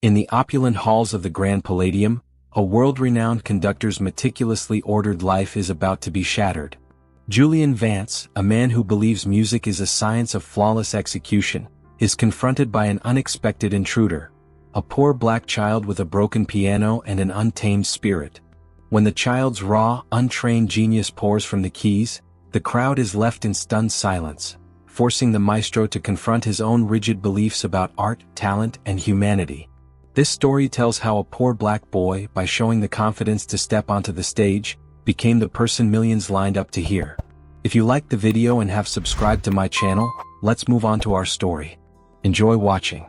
In the opulent halls of the Grand Palladium, a world-renowned conductor's meticulously ordered life is about to be shattered. Julian Vance, a man who believes music is a science of flawless execution, is confronted by an unexpected intruder, a poor black child with a broken piano and an untamed spirit. When the child's raw, untrained genius pours from the keys, the crowd is left in stunned silence, forcing the maestro to confront his own rigid beliefs about art, talent, and humanity. This story tells how a poor black boy, by showing the confidence to step onto the stage, became the person millions lined up to hear. If you liked the video and have subscribed to my channel, let's move on to our story. Enjoy watching.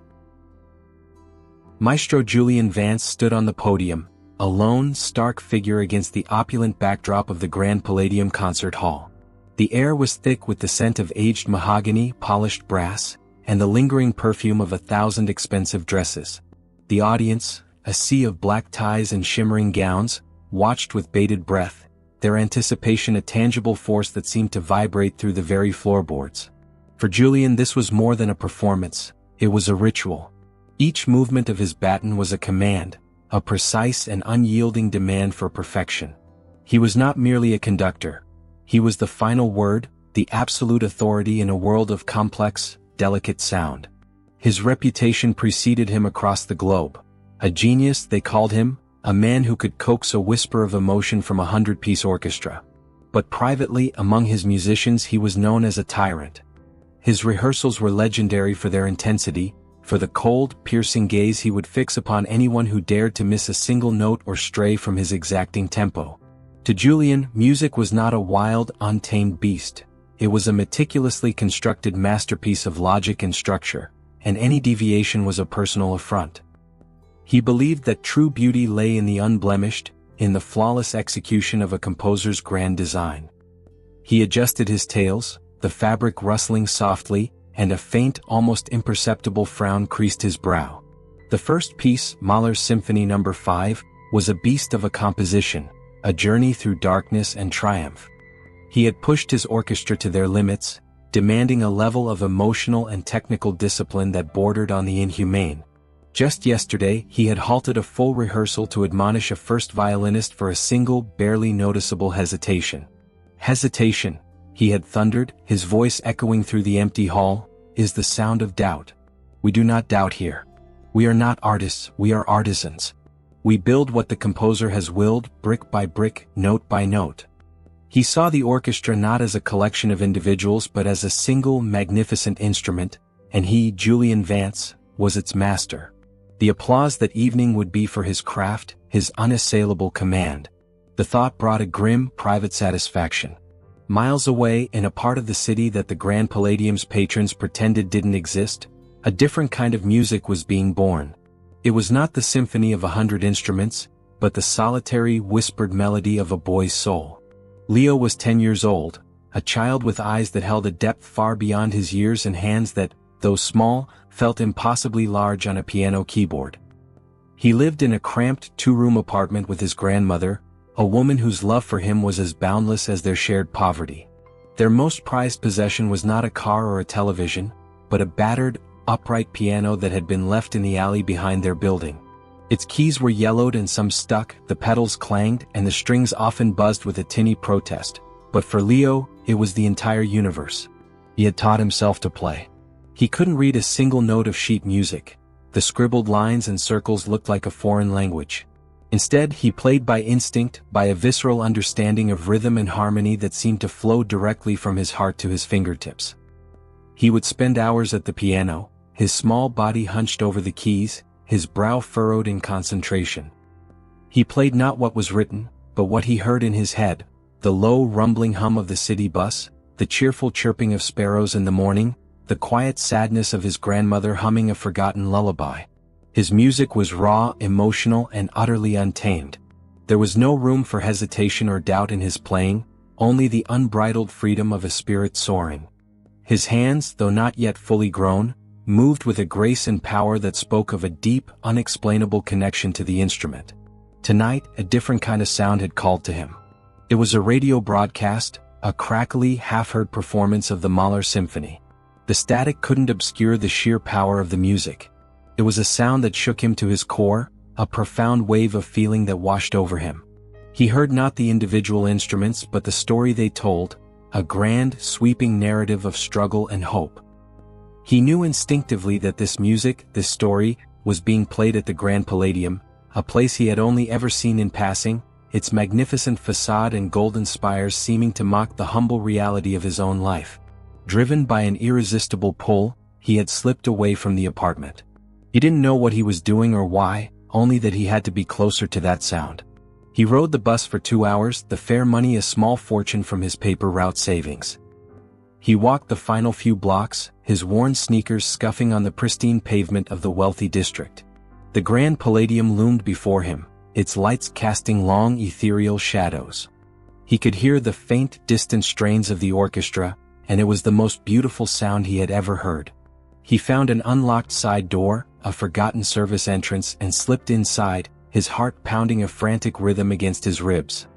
Maestro Julian Vance stood on the podium, a lone, stark figure against the opulent backdrop of the Grand Palladium Concert Hall. The air was thick with the scent of aged mahogany, polished brass, and the lingering perfume of 1,000 expensive dresses. The audience, a sea of black ties and shimmering gowns, watched with bated breath, their anticipation a tangible force that seemed to vibrate through the very floorboards. For Julian, this was more than a performance, it was a ritual. Each movement of his baton was a command, a precise and unyielding demand for perfection. He was not merely a conductor. He was the final word, the absolute authority in a world of complex, delicate sound. His reputation preceded him across the globe. A genius, they called him, a man who could coax a whisper of emotion from a 100-piece orchestra. But privately, among his musicians, he was known as a tyrant. His rehearsals were legendary for their intensity, for the cold, piercing gaze he would fix upon anyone who dared to miss a single note or stray from his exacting tempo. To Julian, music was not a wild, untamed beast. It was a meticulously constructed masterpiece of logic and structure, and any deviation was a personal affront. He believed that true beauty lay in the unblemished, in the flawless execution of a composer's grand design. He adjusted his tails, the fabric rustling softly, and a faint, almost imperceptible frown creased his brow. The first piece, Mahler's Symphony No. 5, was a beast of a composition, a journey through darkness and triumph. He had pushed his orchestra to their limits, demanding a level of emotional and technical discipline that bordered on the inhumane. Just yesterday, he had halted a full rehearsal to admonish a first violinist for a single, barely noticeable hesitation. Hesitation, he had thundered, his voice echoing through the empty hall, is the sound of doubt. We do not doubt here. We are not artists, we are artisans. We build what the composer has willed, brick by brick, note by note. He saw the orchestra not as a collection of individuals but as a single magnificent instrument, and he, Julian Vance, was its master. The applause that evening would be for his craft, his unassailable command. The thought brought a grim, private satisfaction. Miles away, in a part of the city that the Grand Palladium's patrons pretended didn't exist, a different kind of music was being born. It was not the symphony of 100 instruments, but the solitary, whispered melody of a boy's soul. Leo was 10 years old, a child with eyes that held a depth far beyond his years and hands that, though small, felt impossibly large on a piano keyboard. He lived in a cramped two-room apartment with his grandmother, a woman whose love for him was as boundless as their shared poverty. Their most prized possession was not a car or a television, but a battered, upright piano that had been left in the alley behind their building. Its keys were yellowed and some stuck, the pedals clanged, and the strings often buzzed with a tinny protest. But for Leo, it was the entire universe. He had taught himself to play. He couldn't read a single note of sheet music. The scribbled lines and circles looked like a foreign language. Instead, he played by instinct, by a visceral understanding of rhythm and harmony that seemed to flow directly from his heart to his fingertips. He would spend hours at the piano, his small body hunched over the keys, his brow furrowed in concentration. He played not what was written, but what he heard in his head, the low rumbling hum of the city bus, the cheerful chirping of sparrows in the morning, the quiet sadness of his grandmother humming a forgotten lullaby. His music was raw, emotional, and utterly untamed. There was no room for hesitation or doubt in his playing, only the unbridled freedom of a spirit soaring. His hands, though not yet fully grown, moved with a grace and power that spoke of a deep, unexplainable connection to the instrument. Tonight, a different kind of sound had called to him. It was a radio broadcast, a crackly, half-heard performance of the Mahler Symphony. The static couldn't obscure the sheer power of the music. It was a sound that shook him to his core, a profound wave of feeling that washed over him. He heard not the individual instruments but the story they told, a grand, sweeping narrative of struggle and hope. He knew instinctively that this music, this story, was being played at the Grand Palladium, a place he had only ever seen in passing, its magnificent facade and golden spires seeming to mock the humble reality of his own life. Driven by an irresistible pull, he had slipped away from the apartment. He didn't know what he was doing or why, only that he had to be closer to that sound. He rode the bus for 2 hours, the fare money a small fortune from his paper route savings. He walked the final few blocks, his worn sneakers scuffing on the pristine pavement of the wealthy district. The Grand Palladium loomed before him, its lights casting long ethereal shadows. He could hear the faint, distant strains of the orchestra, and it was the most beautiful sound he had ever heard. He found an unlocked side door, a forgotten service entrance, and slipped inside, his heart pounding a frantic rhythm against his ribs.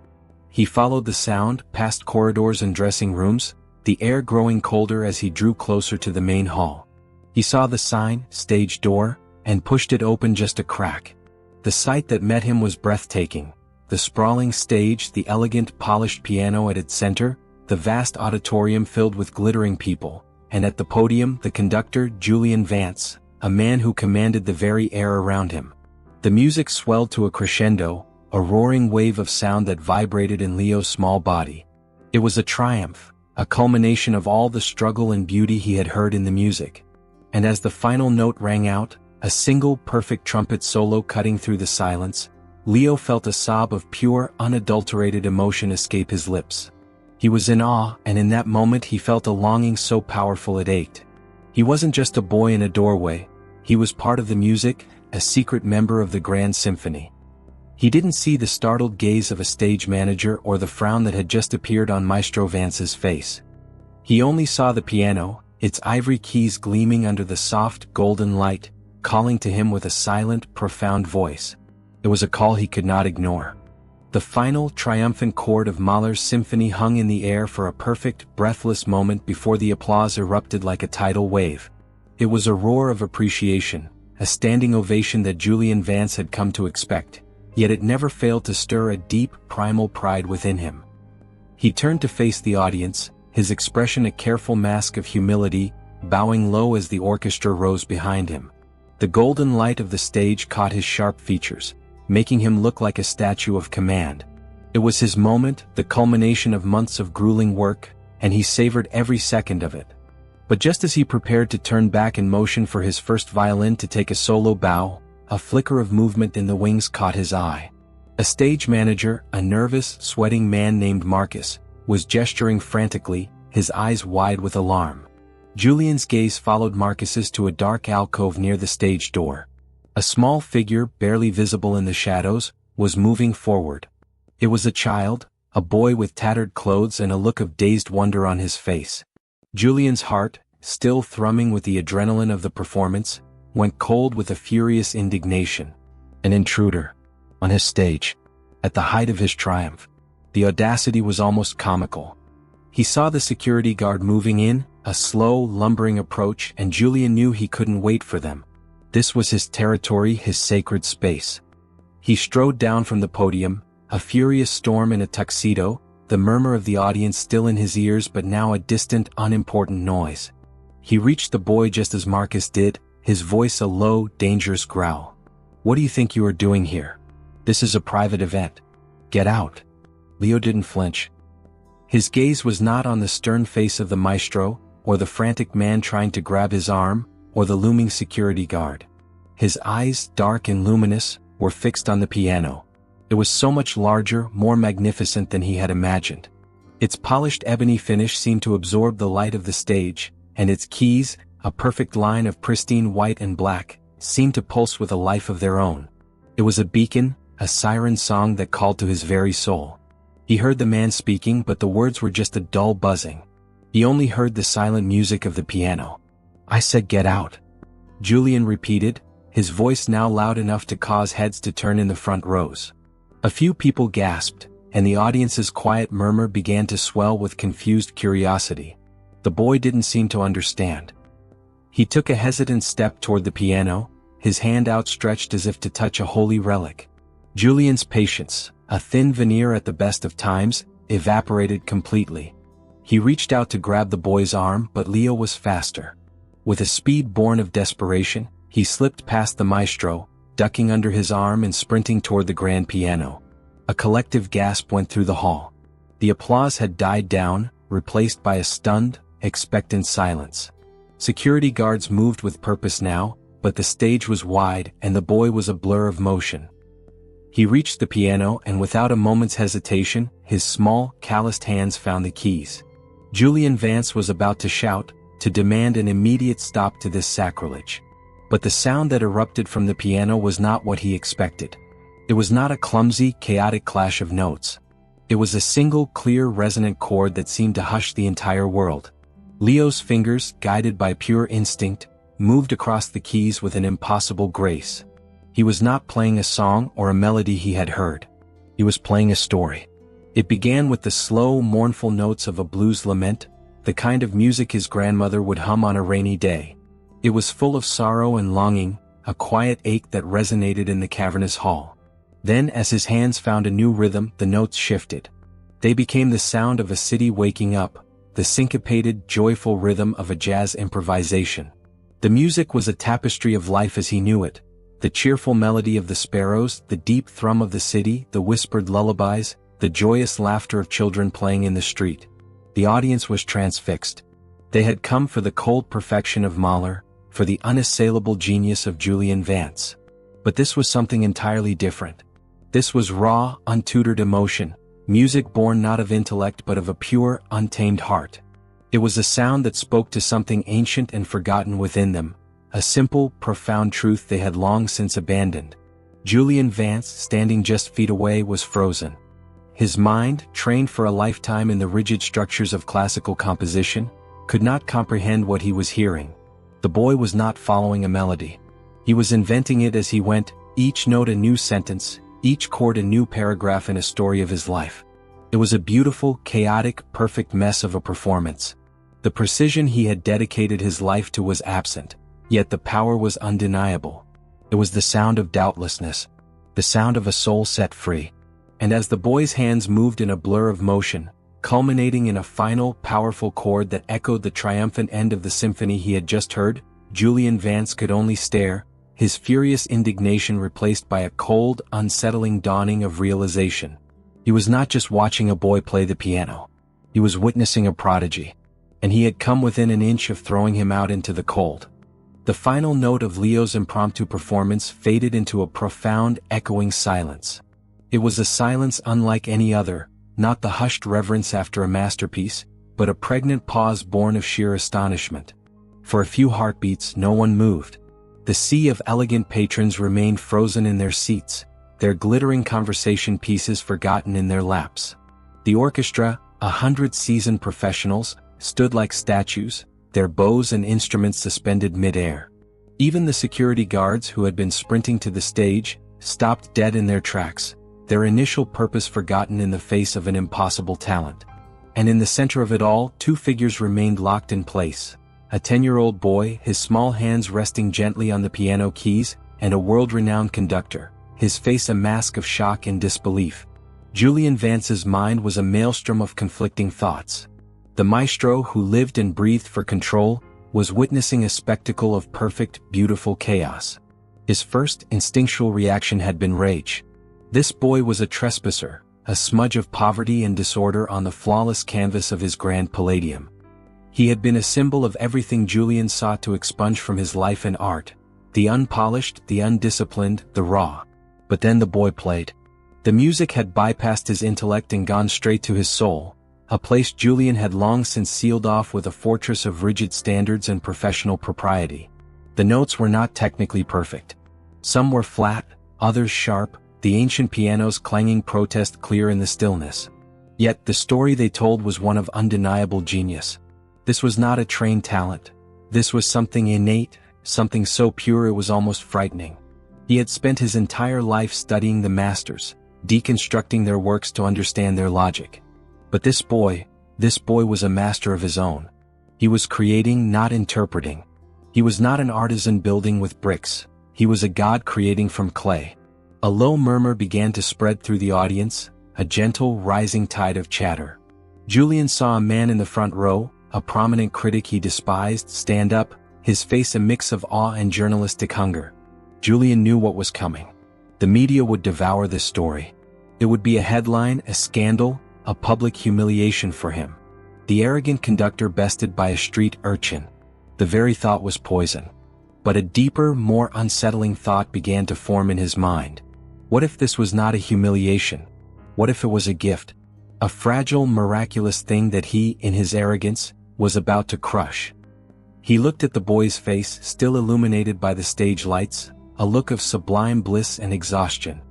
He followed the sound, past corridors and dressing rooms, the air growing colder as he drew closer to the main hall. He saw the sign, stage door, and pushed it open just a crack. The sight that met him was breathtaking. The sprawling stage, the elegant, polished piano at its center, the vast auditorium filled with glittering people, and at the podium, the conductor, Julian Vance, a man who commanded the very air around him. The music swelled to a crescendo, a roaring wave of sound that vibrated in Leo's small body. It was a triumph, a culmination of all the struggle and beauty he had heard in the music. And as the final note rang out, a single perfect trumpet solo cutting through the silence, Leo felt a sob of pure, unadulterated emotion escape his lips. He was in awe, and in that moment he felt a longing so powerful it ached. He wasn't just a boy in a doorway, he was part of the music, a secret member of the Grand Symphony. He didn't see the startled gaze of a stage manager or the frown that had just appeared on Maestro Vance's face. He only saw the piano, its ivory keys gleaming under the soft, golden light, calling to him with a silent, profound voice. It was a call he could not ignore. The final, triumphant chord of Mahler's symphony hung in the air for a perfect, breathless moment before the applause erupted like a tidal wave. It was a roar of appreciation, a standing ovation that Julian Vance had come to expect, yet it never failed to stir a deep, primal pride within him. He turned to face the audience, his expression a careful mask of humility, bowing low as the orchestra rose behind him. The golden light of the stage caught his sharp features, making him look like a statue of command. It was his moment, the culmination of months of grueling work, and he savored every second of it. But just as he prepared to turn back in motion for his first violin to take a solo bow, a flicker of movement in the wings caught his eye. A stage manager, a nervous, sweating man named Marcus, was gesturing frantically, his eyes wide with alarm. Julian's gaze followed Marcus's to a dark alcove near the stage door. A small figure, barely visible in the shadows, was moving forward. It was a child, a boy with tattered clothes and a look of dazed wonder on his face. Julian's heart, still thrumming with the adrenaline of the performance, went cold with a furious indignation. An intruder. On his stage. At the height of his triumph. The audacity was almost comical. He saw the security guard moving in, a slow, lumbering approach, and Julian knew he couldn't wait for them. This was his territory, his sacred space. He strode down from the podium, a furious storm in a tuxedo, the murmur of the audience still in his ears but now a distant, unimportant noise. He reached the boy just as Marcus did, his voice a low, dangerous growl. "What do you think you are doing here? This is a private event. Get out." Leo didn't flinch. His gaze was not on the stern face of the maestro, or the frantic man trying to grab his arm, or the looming security guard. His eyes, dark and luminous, were fixed on the piano. It was so much larger, more magnificent than he had imagined. Its polished ebony finish seemed to absorb the light of the stage, and its keys, a perfect line of pristine white and black, seemed to pulse with a life of their own. It was a beacon, a siren song that called to his very soul. He heard the man speaking, but the words were just a dull buzzing. He only heard the silent music of the piano. "I said get out," Julian repeated, his voice now loud enough to cause heads to turn in the front rows. A few people gasped, and the audience's quiet murmur began to swell with confused curiosity. The boy didn't seem to understand. He took a hesitant step toward the piano, his hand outstretched as if to touch a holy relic. Julian's patience, a thin veneer at the best of times, evaporated completely. He reached out to grab the boy's arm, but Leo was faster. With a speed born of desperation, he slipped past the maestro, ducking under his arm and sprinting toward the grand piano. A collective gasp went through the hall. The applause had died down, replaced by a stunned, expectant silence. Security guards moved with purpose now, but the stage was wide and the boy was a blur of motion. He reached the piano and without a moment's hesitation, his small, calloused hands found the keys. Julian Vance was about to shout, to demand an immediate stop to this sacrilege. But the sound that erupted from the piano was not what he expected. It was not a clumsy, chaotic clash of notes. It was a single, clear, resonant chord that seemed to hush the entire world. Leo's fingers, guided by pure instinct, moved across the keys with an impossible grace. He was not playing a song or a melody he had heard. He was playing a story. It began with the slow, mournful notes of a blues lament, the kind of music his grandmother would hum on a rainy day. It was full of sorrow and longing, a quiet ache that resonated in the cavernous hall. Then, as his hands found a new rhythm, the notes shifted. They became the sound of a city waking up, the syncopated, joyful rhythm of a jazz improvisation. The music was a tapestry of life as he knew it. The cheerful melody of the sparrows, the deep thrum of the city, the whispered lullabies, the joyous laughter of children playing in the street. The audience was transfixed. They had come for the cold perfection of Mahler, for the unassailable genius of Julian Vance. But this was something entirely different. This was raw, untutored emotion, music born not of intellect but of a pure, untamed heart. It was a sound that spoke to something ancient and forgotten within them, a simple, profound truth they had long since abandoned. Julian Vance, standing just feet away, was frozen. His mind, trained for a lifetime in the rigid structures of classical composition, could not comprehend what he was hearing. The boy was not following a melody. He was inventing it as he went, each note a new sentence, each chord a new paragraph in a story of his life. It was a beautiful, chaotic, perfect mess of a performance. The precision he had dedicated his life to was absent, yet the power was undeniable. It was the sound of doubtlessness, the sound of a soul set free. And as the boy's hands moved in a blur of motion, culminating in a final, powerful chord that echoed the triumphant end of the symphony he had just heard, Julian Vance could only stare, his furious indignation replaced by a cold, unsettling dawning of realization. He was not just watching a boy play the piano. He was witnessing a prodigy. And he had come within an inch of throwing him out into the cold. The final note of Leo's impromptu performance faded into a profound, echoing silence. It was a silence unlike any other, not the hushed reverence after a masterpiece, but a pregnant pause born of sheer astonishment. For a few heartbeats, no one moved. The sea of elegant patrons remained frozen in their seats, their glittering conversation pieces forgotten in their laps. The orchestra, 100 seasoned professionals, stood like statues, their bows and instruments suspended mid-air. Even the security guards who had been sprinting to the stage, stopped dead in their tracks, their initial purpose forgotten in the face of an impossible talent. And in the center of it all, two figures remained locked in place. A 10-year-old boy, his small hands resting gently on the piano keys, and a world-renowned conductor, his face a mask of shock and disbelief. Julian Vance's mind was a maelstrom of conflicting thoughts. The maestro who lived and breathed for control, was witnessing a spectacle of perfect, beautiful chaos. His first instinctual reaction had been rage. This boy was a trespasser, a smudge of poverty and disorder on the flawless canvas of his Grand Palladium. He had been a symbol of everything Julian sought to expunge from his life and art, the unpolished, the undisciplined, the raw. But then the boy played. The music had bypassed his intellect and gone straight to his soul, a place Julian had long since sealed off with a fortress of rigid standards and professional propriety. The notes were not technically perfect. Some were flat, others sharp, the ancient piano's clanging protest clear in the stillness. Yet the story they told was one of undeniable genius. This was not a trained talent. This was something innate, something so pure it was almost frightening. He had spent his entire life studying the masters, deconstructing their works to understand their logic. But this boy was a master of his own. He was creating, not interpreting. He was not an artisan building with bricks. He was a god creating from clay. A low murmur began to spread through the audience, a gentle, rising tide of chatter. Julian saw a man in the front row, a prominent critic he despised, stand up, his face a mix of awe and journalistic hunger. Julian knew what was coming. The media would devour this story. It would be a headline, a scandal, a public humiliation for him. The arrogant conductor bested by a street urchin. The very thought was poison. But a deeper, more unsettling thought began to form in his mind. What if this was not a humiliation? What if it was a gift? A fragile, miraculous thing that he, in his arrogance, was about to crush. He looked at the boy's face, still illuminated by the stage lights, a look of sublime bliss and exhaustion.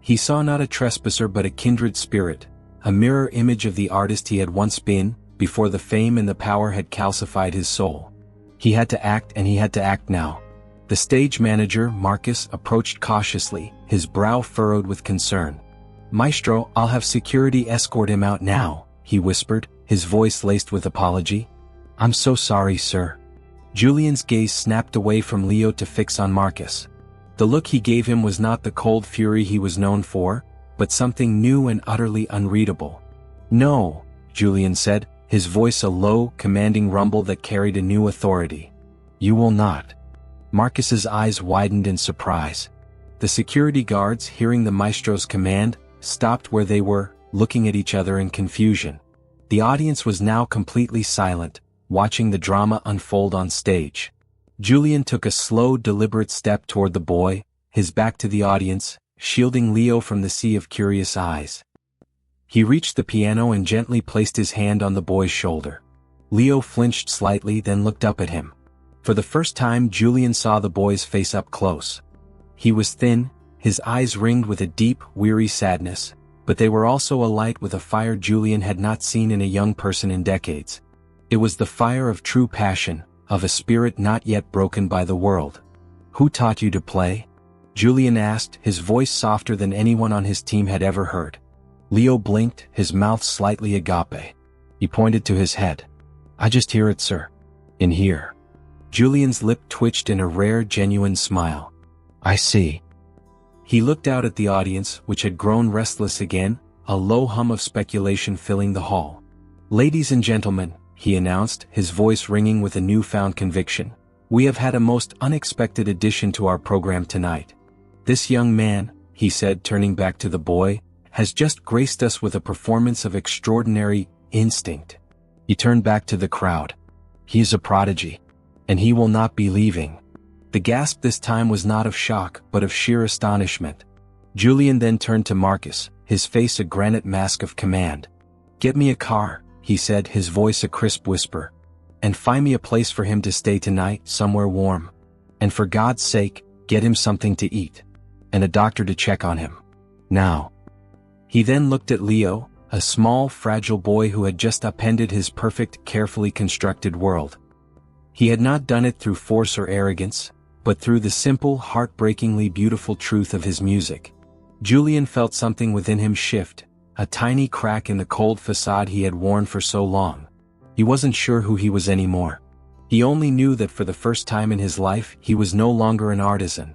He saw not a trespasser but a kindred spirit, a mirror image of the artist he had once been, before the fame and the power had calcified his soul. He had to act, and he had to act now. The stage manager, Marcus, approached cautiously, his brow furrowed with concern. "Maestro, I'll have security escort him out now," he whispered, his voice laced with apology. "I'm so sorry, sir." Julian's gaze snapped away from Leo to fix on Marcus. The look he gave him was not the cold fury he was known for, but something new and utterly unreadable. "No," Julian said, his voice a low, commanding rumble that carried a new authority. "You will not." Marcus's eyes widened in surprise. The security guards, hearing the maestro's command, stopped where they were, looking at each other in confusion. The audience was now completely silent, watching the drama unfold on stage. Julian took a slow, deliberate step toward the boy, his back to the audience, shielding Leo from the sea of curious eyes. He reached the piano and gently placed his hand on the boy's shoulder. Leo flinched slightly, then looked up at him. For the first time, Julian saw the boy's face up close. He was thin, his eyes ringed with a deep, weary sadness, but they were also alight with a fire Julian had not seen in a young person in decades. It was the fire of true passion, of a spirit not yet broken by the world. "Who taught you to play?" Julian asked, his voice softer than anyone on his team had ever heard. Leo blinked, his mouth slightly agape. He pointed to his head. "I just hear it, sir. In here." Julian's lip twitched in a rare, genuine smile. "I see." He looked out at the audience, which had grown restless again, a low hum of speculation filling the hall. "Ladies and gentlemen," he announced, his voice ringing with a newfound conviction, "we have had a most unexpected addition to our program tonight. This young man," he said, turning back to the boy, "has just graced us with a performance of extraordinary instinct." He turned back to the crowd. "He is a prodigy. And he will not be leaving." The gasp this time was not of shock, but of sheer astonishment. Julian then turned to Marcus, his face a granite mask of command. "Get me a car," he said, his voice a crisp whisper. "And find me a place for him to stay tonight, somewhere warm. And for God's sake, get him something to eat. And a doctor to check on him. Now." He then looked at Leo, a small, fragile boy who had just upended his perfect, carefully constructed world. He had not done it through force or arrogance, but through the simple, heartbreakingly beautiful truth of his music. Julian felt something within him shift, a tiny crack in the cold facade he had worn for so long. He wasn't sure who he was anymore. He only knew that for the first time in his life, he was no longer an artisan.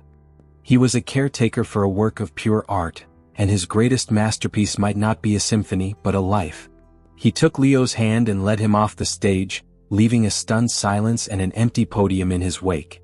He was a caretaker for a work of pure art, and his greatest masterpiece might not be a symphony but a life. He took Leo's hand and led him off the stage, leaving a stunned silence and an empty podium in his wake.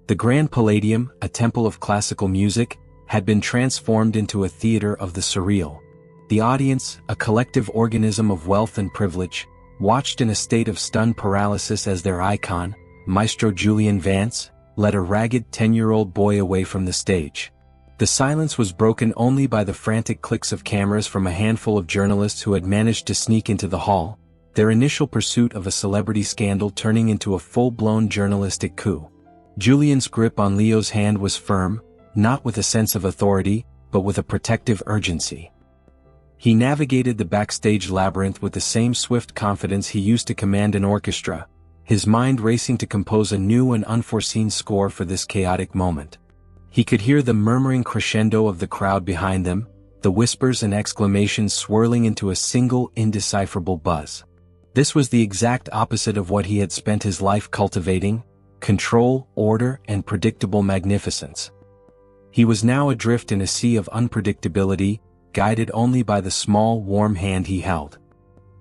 The Grand Palladium, a temple of classical music, had been transformed into a theater of the surreal. The audience, a collective organism of wealth and privilege, watched in a state of stunned paralysis as their icon, Maestro Julian Vance, led a ragged 10-year-old boy away from the stage. The silence was broken only by the frantic clicks of cameras from a handful of journalists who had managed to sneak into the hall, their initial pursuit of a celebrity scandal turning into a full-blown journalistic coup. Julian's grip on Leo's hand was firm, not with a sense of authority, but with a protective urgency. He navigated the backstage labyrinth with the same swift confidence he used to command an orchestra, his mind racing to compose a new and unforeseen score for this chaotic moment. He could hear the murmuring crescendo of the crowd behind them, the whispers and exclamations swirling into a single indecipherable buzz. This was the exact opposite of what he had spent his life cultivating, control, order, and predictable magnificence. He was now adrift in a sea of unpredictability, guided only by the small, warm hand he held.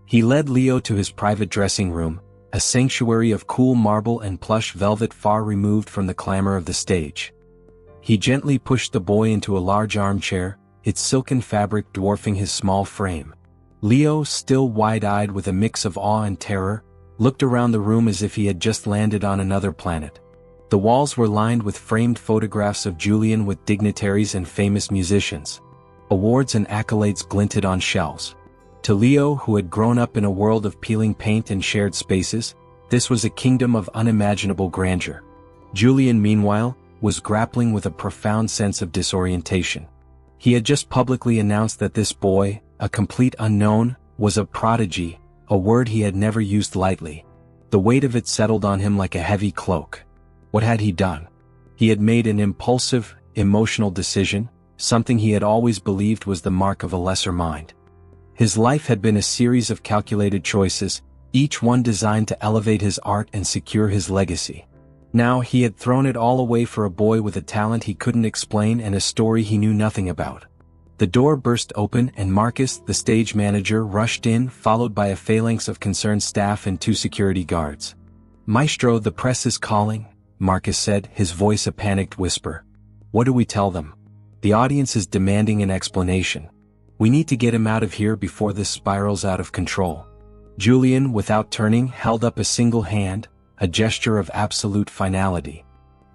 He led Leo to his private dressing room, a sanctuary of cool marble and plush velvet far removed from the clamor of the stage. He gently pushed the boy into a large armchair, its silken fabric dwarfing his small frame. Leo, still wide-eyed with a mix of awe and terror, looked around the room as if he had just landed on another planet. The walls were lined with framed photographs of Julian with dignitaries and famous musicians. Awards and accolades glinted on shelves. To Leo, who had grown up in a world of peeling paint and shared spaces, this was a kingdom of unimaginable grandeur. Julian, meanwhile, was grappling with a profound sense of disorientation. He had just publicly announced that this boy, a complete unknown, was a prodigy, a word he had never used lightly. The weight of it settled on him like a heavy cloak. What had he done? He had made an impulsive, emotional decision, something he had always believed was the mark of a lesser mind. His life had been a series of calculated choices, each one designed to elevate his art and secure his legacy. Now he had thrown it all away for a boy with a talent he couldn't explain and a story he knew nothing about. The door burst open and Marcus, the stage manager, rushed in, followed by a phalanx of concerned staff and 2 security guards. "Maestro, the press is calling," Marcus said, his voice a panicked whisper. "What do we tell them? The audience is demanding an explanation. We need to get him out of here before this spirals out of control." Julian, without turning, held up a single hand, a gesture of absolute finality.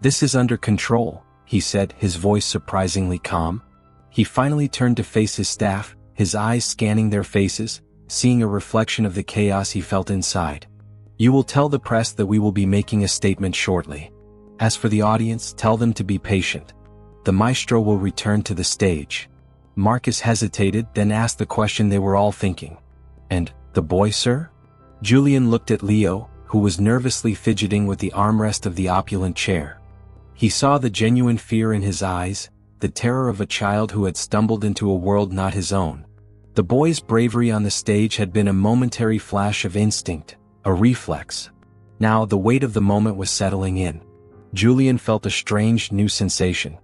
"This is under control," he said, his voice surprisingly calm. He finally turned to face his staff, his eyes scanning their faces, seeing a reflection of the chaos he felt inside. "You will tell the press that we will be making a statement shortly. As for the audience, tell them to be patient. The maestro will return to the stage." Marcus hesitated, then asked the question they were all thinking. "And the boy, sir?" Julian looked at Leo, who was nervously fidgeting with the armrest of the opulent chair. He saw the genuine fear in his eyes, the terror of a child who had stumbled into a world not his own. The boy's bravery on the stage had been a momentary flash of instinct, a reflex. Now the weight of the moment was settling in. Julian felt a strange new sensation.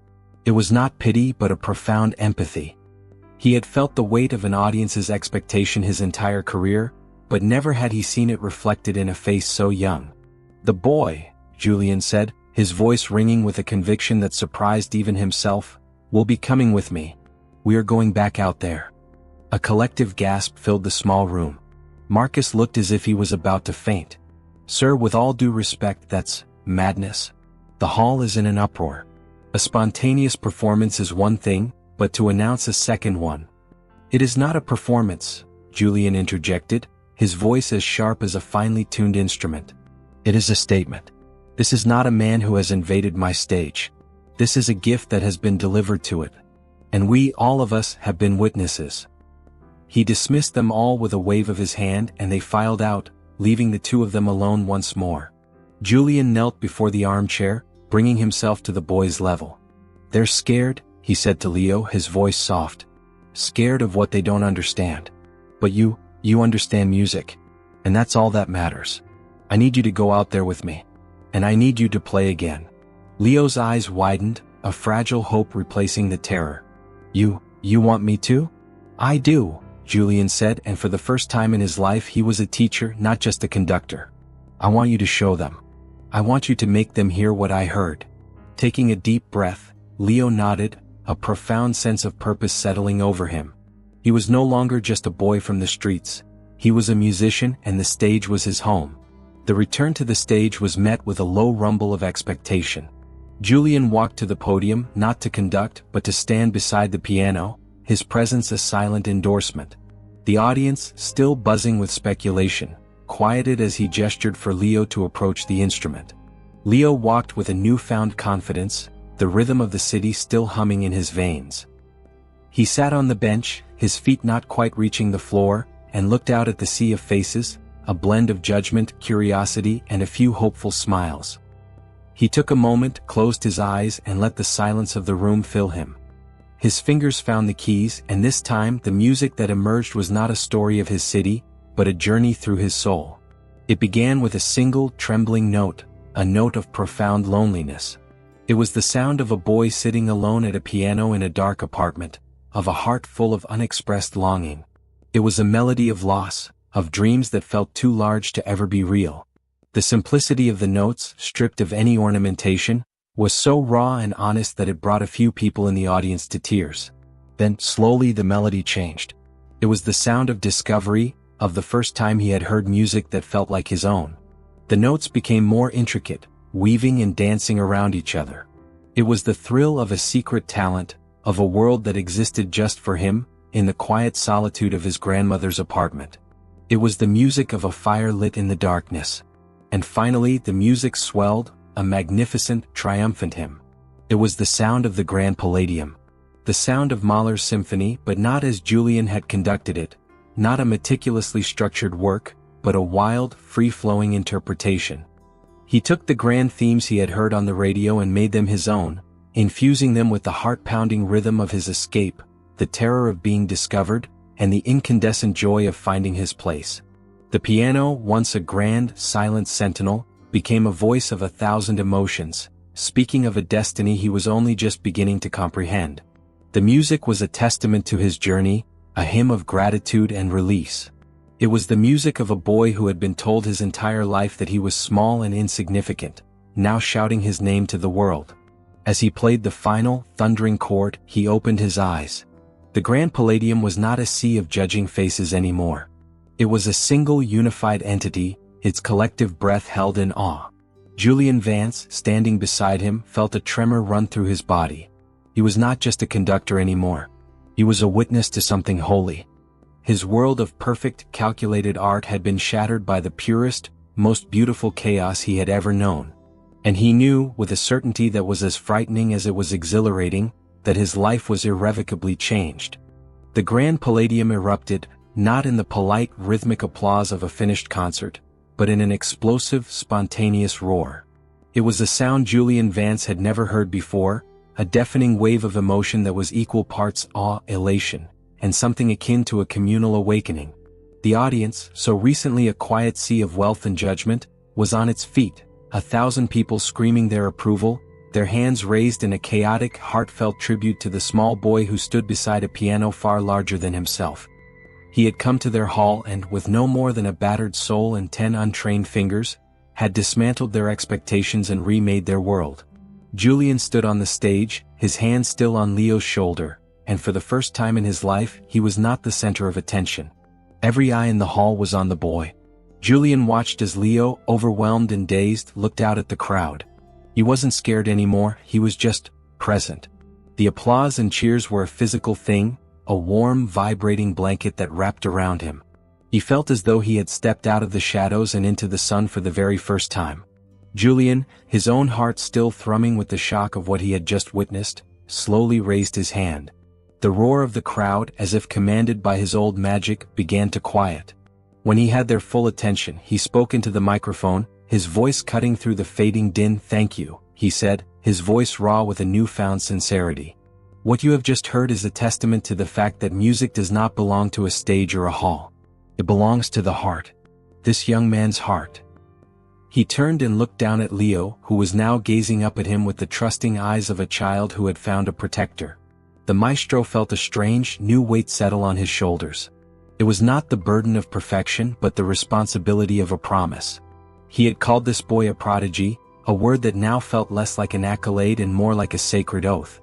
It was not pity but a profound empathy. He had felt the weight of an audience's expectation his entire career, but never had he seen it reflected in a face so young. "The boy," Julian said, his voice ringing with a conviction that surprised even himself, "will be coming with me. We are going back out there." A collective gasp filled the small room. Marcus looked as if he was about to faint. "Sir, with all due respect, that's madness." The hall is in an uproar. A spontaneous performance is one thing, but to announce a second one. "It is not a performance," Julian interjected, his voice as sharp as a finely tuned instrument. "It is a statement. This is not a man who has invaded my stage. This is a gift that has been delivered to it. And we, all of us, have been witnesses." He dismissed them all with a wave of his hand and they filed out, leaving the 2 of them alone once more. Julian knelt before the armchair, bringing himself to the boy's level. "They're scared," he said to Leo, his voice soft. "Scared of what they don't understand. But you understand music. And that's all that matters. I need you to go out there with me. And I need you to play again." Leo's eyes widened, a fragile hope replacing the terror. You want me to?" "I do," Julian said, and for the first time in his life he was a teacher, not just a conductor. "I want you to show them. I want you to make them hear what I heard." Taking a deep breath, Leo nodded, a profound sense of purpose settling over him. He was no longer just a boy from the streets. He was a musician and the stage was his home. The return to the stage was met with a low rumble of expectation. Julian walked to the podium, not to conduct, but to stand beside the piano, his presence a silent endorsement. The audience, still buzzing with speculation, quieted as he gestured for Leo to approach the instrument. Leo walked with a newfound confidence, the rhythm of the city still humming in his veins. He sat on the bench, his feet not quite reaching the floor, and looked out at the sea of faces, a blend of judgment, curiosity, and a few hopeful smiles. He took a moment, closed his eyes, and let the silence of the room fill him. His fingers found the keys, and this time the music that emerged was not a story of his city, but a journey through his soul. It began with a single, trembling note, a note of profound loneliness. It was the sound of a boy sitting alone at a piano in a dark apartment, of a heart full of unexpressed longing. It was a melody of loss, of dreams that felt too large to ever be real. The simplicity of the notes, stripped of any ornamentation, was so raw and honest that it brought a few people in the audience to tears. Then, slowly the melody changed. It was the sound of discovery, of the first time he had heard music that felt like his own. The notes became more intricate, weaving and dancing around each other. It was the thrill of a secret talent, of a world that existed just for him, in the quiet solitude of his grandmother's apartment. It was the music of a fire lit in the darkness. And finally the music swelled, a magnificent, triumphant hymn. It was the sound of the Grand Palladium. The sound of Mahler's symphony, but not as Julian had conducted it, not a meticulously structured work, but a wild, free-flowing interpretation. He took the grand themes he had heard on the radio and made them his own, infusing them with the heart-pounding rhythm of his escape, the terror of being discovered, and the incandescent joy of finding his place. The piano, once a grand, silent sentinel, became a voice of 1,000 emotions, speaking of a destiny he was only just beginning to comprehend. The music was a testament to his journey, a hymn of gratitude and release. It was the music of a boy who had been told his entire life that he was small and insignificant, now shouting his name to the world. As he played the final, thundering chord, he opened his eyes. The Grand Palladium was not a sea of judging faces anymore. It was a single unified entity, its collective breath held in awe. Julian Vance, standing beside him, felt a tremor run through his body. He was not just a conductor anymore. He was a witness to something holy. His world of perfect, calculated art had been shattered by the purest, most beautiful chaos he had ever known. And he knew, with a certainty that was as frightening as it was exhilarating, that his life was irrevocably changed. The Grand Palladium erupted, not in the polite, rhythmic applause of a finished concert, but in an explosive, spontaneous roar. It was a sound Julian Vance had never heard before, a deafening wave of emotion that was equal parts awe, elation, and something akin to a communal awakening. The audience, so recently a quiet sea of wealth and judgment, was on its feet, 1,000 people screaming their approval, their hands raised in a chaotic, heartfelt tribute to the small boy who stood beside a piano far larger than himself. He had come to their hall and, with no more than a battered soul and 10 untrained fingers, had dismantled their expectations and remade their world. Julian stood on the stage, his hand still on Leo's shoulder, and for the first time in his life, he was not the center of attention. Every eye in the hall was on the boy. Julian watched as Leo, overwhelmed and dazed, looked out at the crowd. He wasn't scared anymore, he was just present. The applause and cheers were a physical thing, a warm, vibrating blanket that wrapped around him. He felt as though he had stepped out of the shadows and into the sun for the very first time. Julian, his own heart still thrumming with the shock of what he had just witnessed, slowly raised his hand. The roar of the crowd, as if commanded by his old magic, began to quiet. When he had their full attention, he spoke into the microphone, his voice cutting through the fading din. "Thank you," he said, his voice raw with a newfound sincerity. "What you have just heard is a testament to the fact that music does not belong to a stage or a hall. It belongs to the heart. This young man's heart." He turned and looked down at Leo, who was now gazing up at him with the trusting eyes of a child who had found a protector. The maestro felt a strange, new weight settle on his shoulders. It was not the burden of perfection but the responsibility of a promise. He had called this boy a prodigy, a word that now felt less like an accolade and more like a sacred oath.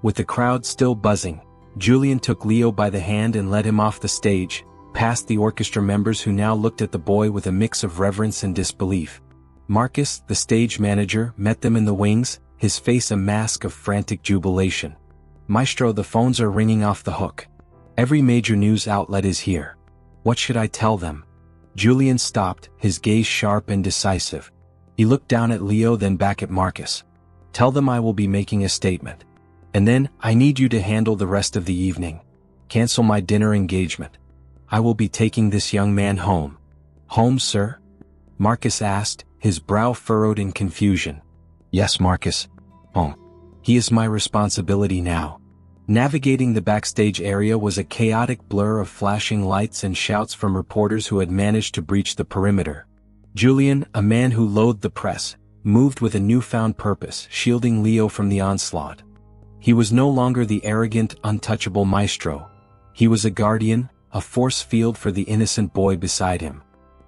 With the crowd still buzzing, Julian took Leo by the hand and led him off the stage, past the orchestra members who now looked at the boy with a mix of reverence and disbelief. Marcus, the stage manager, met them in the wings, his face a mask of frantic jubilation. "Maestro, the phones are ringing off the hook. Every major news outlet is here. What should I tell them?" Julian stopped, his gaze sharp and decisive. He looked down at Leo, then back at Marcus. "Tell them I will be making a statement. And then, I need you to handle the rest of the evening. Cancel my dinner engagement. I will be taking this young man home." "Home, sir?" Marcus asked, his brow furrowed in confusion. "Yes, Marcus. Home. He is my responsibility now." Navigating the backstage area was a chaotic blur of flashing lights and shouts from reporters who had managed to breach the perimeter. Julian, a man who loathed the press, moved with a newfound purpose, shielding Leo from the onslaught. He was no longer the arrogant, untouchable maestro. He was a guardian, a force field for the innocent boy beside him.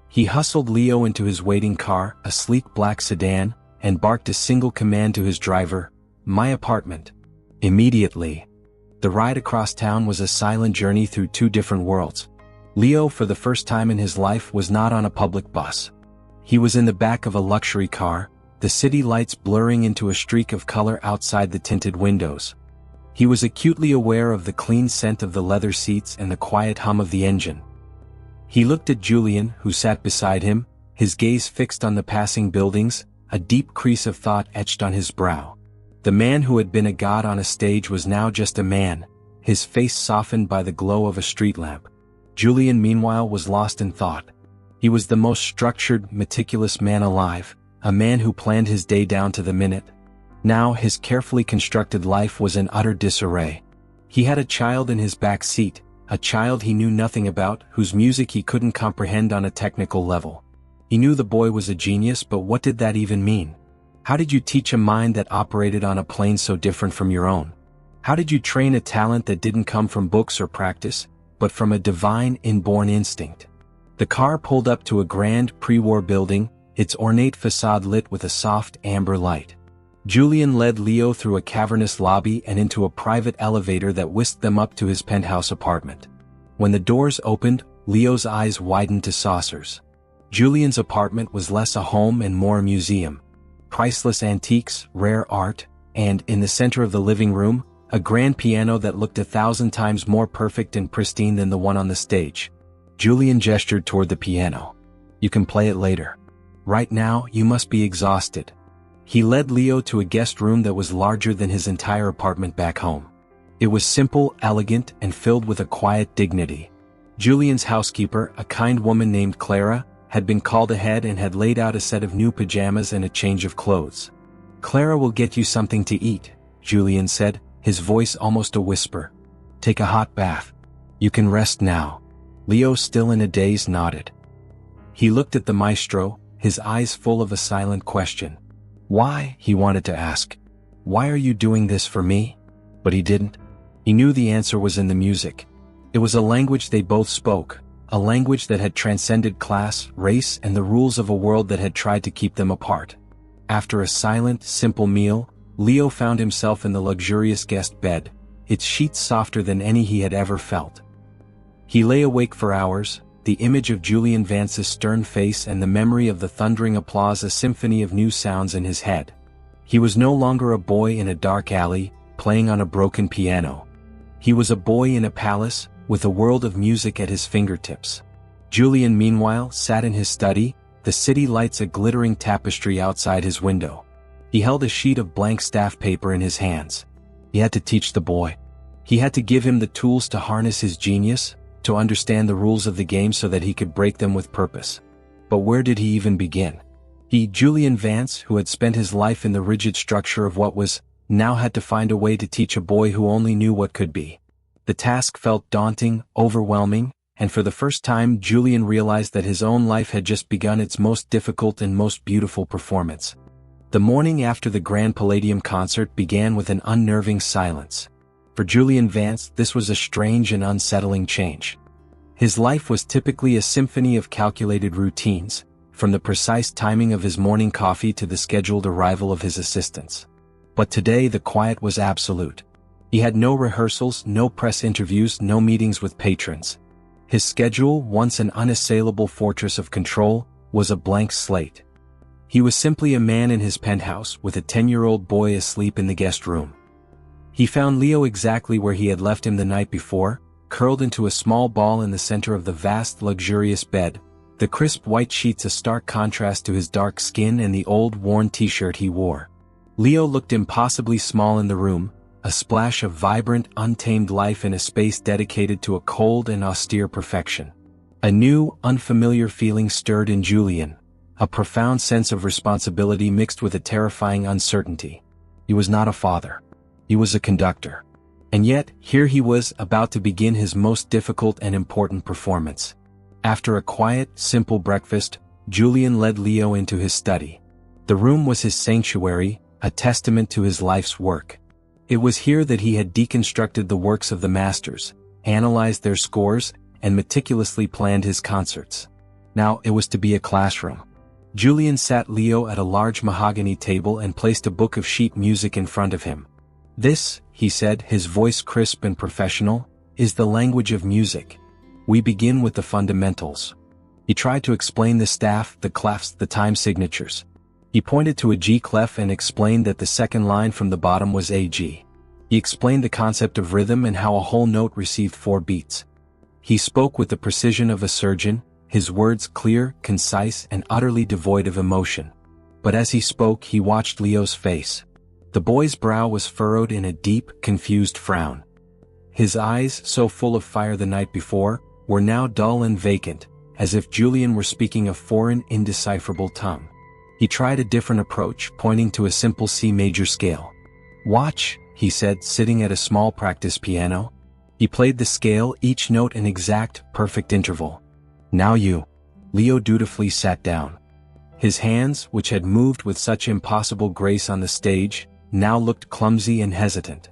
He hustled Leo into his waiting car, a sleek black sedan, and barked a single command to his driver: "My apartment." Immediately, the ride across town was a silent journey through two different worlds. Leo, for the first time in his life, was not on a public bus. He was in the back of a luxury car, the city lights blurring into a streak of color outside the tinted windows. He was acutely aware of the clean scent of the leather seats and the quiet hum of the engine. He looked at Julian, who sat beside him, his gaze fixed on the passing buildings, a deep crease of thought etched on his brow. The man who had been a god on a stage was now just a man, his face softened by the glow of a street lamp. Julian, meanwhile, was lost in thought. He was the most structured, meticulous man alive, a man who planned his day down to the minute. Now his carefully constructed life was in utter disarray. He had a child in his back seat, a child he knew nothing about, whose music he couldn't comprehend on a technical level. He knew the boy was a genius, but what did that even mean? How did you teach a mind that operated on a plane so different from your own? How did you train a talent that didn't come from books or practice, but from a divine, inborn instinct? The car pulled up to a grand, pre-war building, its ornate facade lit with a soft, amber light. Julian led Leo through a cavernous lobby and into a private elevator that whisked them up to his penthouse apartment. When the doors opened, Leo's eyes widened to saucers. Julian's apartment was less a home and more a museum. Priceless antiques, rare art, and, in the center of the living room, a grand piano that looked 1,000 times more perfect and pristine than the one on the stage. Julian gestured toward the piano. "You can play it later. Right now, you must be exhausted." He led Leo to a guest room that was larger than his entire apartment back home. It was simple, elegant, and filled with a quiet dignity. Julian's housekeeper, a kind woman named Clara, had been called ahead and had laid out a set of new pajamas and a change of clothes. "Clara will get you something to eat," Julian said, his voice almost a whisper. "Take a hot bath. You can rest now." Leo, still in a daze, nodded. He looked at the maestro, his eyes full of a silent question. "Why?" he wanted to ask. "Why are you doing this for me?" But he didn't. He knew the answer was in the music. It was a language they both spoke, a language that had transcended class, race, and the rules of a world that had tried to keep them apart. After a silent, simple meal, Leo found himself in the luxurious guest bed, its sheets softer than any he had ever felt. He lay awake for hours, the image of Julian Vance's stern face and the memory of the thundering applause, a symphony of new sounds in his head. He was no longer a boy in a dark alley, playing on a broken piano. He was a boy in a palace, with a world of music at his fingertips. Julian, meanwhile, sat in his study, the city lights a glittering tapestry outside his window. He held a sheet of blank staff paper in his hands. He had to teach the boy. He had to give him the tools to harness his genius, to understand the rules of the game so that he could break them with purpose. But where did he even begin? He, Julian Vance, who had spent his life in the rigid structure of what was, now had to find a way to teach a boy who only knew what could be. The task felt daunting, overwhelming, and for the first time Julian realized that his own life had just begun its most difficult and most beautiful performance. The morning after the Grand Palladium concert began with an unnerving silence. For Julian Vance, this was a strange and unsettling change. His life was typically a symphony of calculated routines, from the precise timing of his morning coffee to the scheduled arrival of his assistants. But today the quiet was absolute. He had no rehearsals, no press interviews, no meetings with patrons. His schedule, once an unassailable fortress of control, was a blank slate. He was simply a man in his penthouse with a 10-year-old boy asleep in the guest room. He found Leo exactly where he had left him the night before, curled into a small ball in the center of the vast, luxurious bed, the crisp white sheets a stark contrast to his dark skin and the old, worn t-shirt he wore. Leo looked impossibly small in the room, a splash of vibrant, untamed life in a space dedicated to a cold and austere perfection. A new, unfamiliar feeling stirred in Julian, a profound sense of responsibility mixed with a terrifying uncertainty. He was not a father. He was a conductor. And yet, here he was, about to begin his most difficult and important performance. After a quiet, simple breakfast, Julian led Leo into his study. The room was his sanctuary, a testament to his life's work. It was here that he had deconstructed the works of the masters, analyzed their scores, and meticulously planned his concerts. Now it was to be a classroom. Julian sat Leo at a large mahogany table and placed a book of sheet music in front of him. "This," he said, his voice crisp and professional, "is the language of music. We begin with the fundamentals." He tried to explain the staff, the clefs, the time signatures. He pointed to a G clef and explained that the second line from the bottom was a G. He explained the concept of rhythm and how a whole note received 4 beats. He spoke with the precision of a surgeon, his words clear, concise, and utterly devoid of emotion. But as he spoke, he watched Leo's face. The boy's brow was furrowed in a deep, confused frown. His eyes, so full of fire the night before, were now dull and vacant, as if Julian were speaking a foreign, indecipherable tongue. He tried a different approach, pointing to a simple C major scale. "Watch," he said, sitting at a small practice piano. He played the scale, each note an exact, perfect interval. "Now you." Leo dutifully sat down. His hands, which had moved with such impossible grace on the stage, now looked clumsy and hesitant.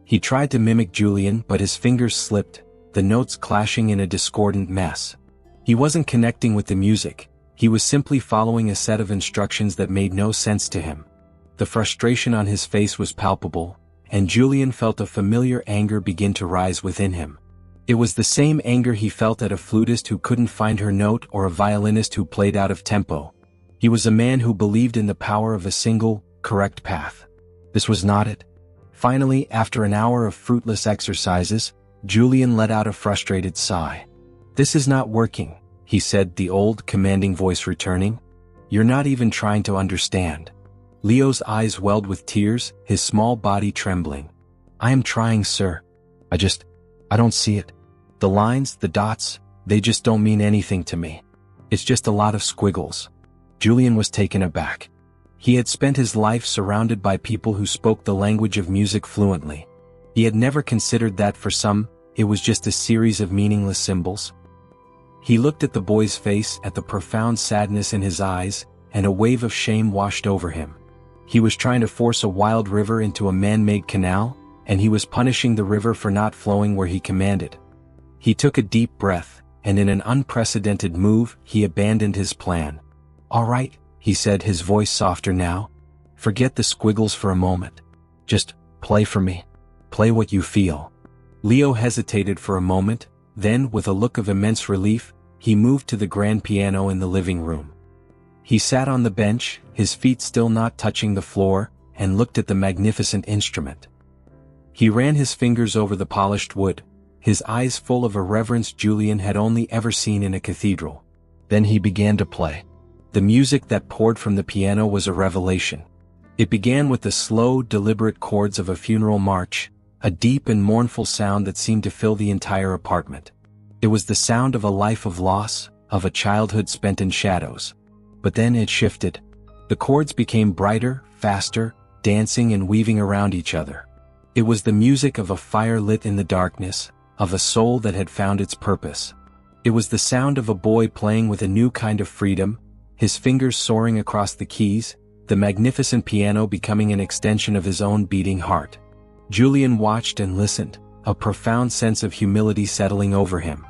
He tried to mimic Julian, but his fingers slipped, the notes clashing in a discordant mess. He wasn't connecting with the music, he was simply following a set of instructions that made no sense to him. The frustration on his face was palpable, and Julian felt a familiar anger begin to rise within him. It was the same anger he felt at a flutist who couldn't find her note or a violinist who played out of tempo. He was a man who believed in the power of a single, correct path. This was not it. Finally, after an hour of fruitless exercises, Julian let out a frustrated sigh. "This is not working," he said, the old, commanding voice returning. "You're not even trying to understand." Leo's eyes welled with tears, his small body trembling. "I am trying, sir. I don't see it. The lines, the dots, they just don't mean anything to me. It's just a lot of squiggles." Julian was taken aback. He had spent his life surrounded by people who spoke the language of music fluently. He had never considered that for some, it was just a series of meaningless symbols. He looked at the boy's face, at the profound sadness in his eyes, and a wave of shame washed over him. He was trying to force a wild river into a man-made canal, and he was punishing the river for not flowing where he commanded. He took a deep breath, and in an unprecedented move, he abandoned his plan. "All right," he said, his voice softer now. "Forget the squiggles for a moment. Just play for me. Play what you feel." Leo hesitated for a moment, then, with a look of immense relief, he moved to the grand piano in the living room. He sat on the bench, his feet still not touching the floor, and looked at the magnificent instrument. He ran his fingers over the polished wood, his eyes full of a reverence Julian had only ever seen in a cathedral. Then he began to play. The music that poured from the piano was a revelation. It began with the slow, deliberate chords of a funeral march, a deep and mournful sound that seemed to fill the entire apartment. It was the sound of a life of loss, of a childhood spent in shadows. But then it shifted. The chords became brighter, faster, dancing and weaving around each other. It was the music of a fire lit in the darkness, of a soul that had found its purpose. It was the sound of a boy playing with a new kind of freedom, his fingers soaring across the keys, the magnificent piano becoming an extension of his own beating heart. Julian watched and listened, a profound sense of humility settling over him.